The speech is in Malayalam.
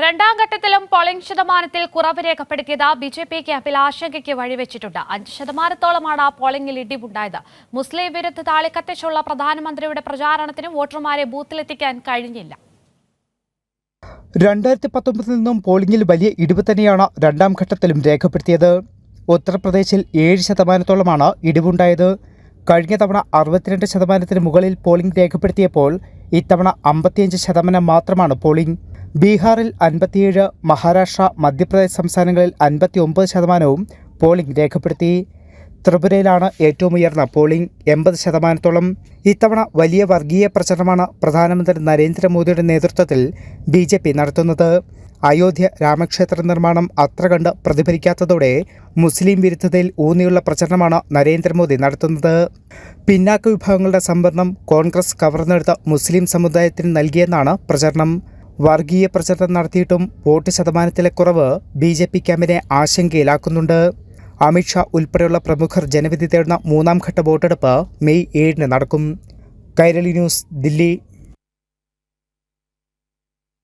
രണ്ടാം ഘട്ടത്തിലും പോളിംഗ് ശതമാനത്തിൽ കുറവ് രേഖപ്പെടുത്തിയത് ബിജെപി ക്യാമ്പിൽ ആശങ്കയ്ക്ക് വഴിവെച്ചിട്ടുണ്ട്. 5%-ഓളമാണ് പോളിംഗിൽ ഇടിവുണ്ടായത്. മുസ്ലിം വിരുദ്ധ താളിക്കത്തിച്ചുള്ള പ്രധാനമന്ത്രിയുടെ പ്രചാരണത്തിന് വോട്ടർമാരെ ബൂത്തിലെത്തിക്കാൻ കഴിഞ്ഞില്ല. 2019 നിന്നും പോളിംഗിൽ വലിയ ഇടിവ് തന്നെയാണ് രണ്ടാം ഘട്ടത്തിലും രേഖപ്പെടുത്തിയത്. ഉത്തർപ്രദേശിൽ 7%-ഓളമാണ് ഇടിവുണ്ടായത്. കഴിഞ്ഞ തവണ 62%-ന് മുകളിൽ പോളിംഗ് രേഖപ്പെടുത്തിയപ്പോൾ ഇത്തവണ 55% മാത്രമാണ് പോളിംഗ്. ബീഹാറിൽ 57%, മഹാരാഷ്ട്ര, മധ്യപ്രദേശ് സംസ്ഥാനങ്ങളിൽ 59%-വും പോളിംഗ് രേഖപ്പെടുത്തി. ത്രിപുരയിലാണ് ഏറ്റവും ഉയർന്ന പോളിംഗ് 80%-ഓളം. ഇത്തവണ വലിയ വർഗീയ പ്രചരണമാണ് പ്രധാനമന്ത്രി നരേന്ദ്രമോദിയുടെ നേതൃത്വത്തിൽ BJP നടത്തുന്നത്. അയോധ്യ രാമക്ഷേത്ര നിർമ്മാണം അത്ര കണ്ട് പ്രതിഫലിക്കാത്തതോടെ മുസ്ലിം വിരുദ്ധതയിൽ ഊന്നിയുള്ള പ്രചരണമാണ് നരേന്ദ്രമോദി നടത്തുന്നത്. പിന്നാക്ക വിഭാഗങ്ങളുടെ സംവരണം കോൺഗ്രസ് കവർന്നെടുത്ത മുസ്ലിം സമുദായത്തിന് നൽകിയെന്നാണ് പ്രചരണം. വർഗീയ പ്രചരണം നടത്തിയിട്ടും വോട്ട് ശതമാനത്തിലെ കുറവ് BJP ക്യാമ്പിനെ ആശങ്കയിലാക്കുന്നുണ്ട്. അമിത്ഷാ ഉൾപ്പെടെയുള്ള പ്രമുഖർ ജനവിധി തേടുന്ന മൂന്നാം ഘട്ട വോട്ടെടുപ്പ് മെയ് 7-ന് നടക്കും. കൈരളി ന്യൂസ്, ദില്ലി.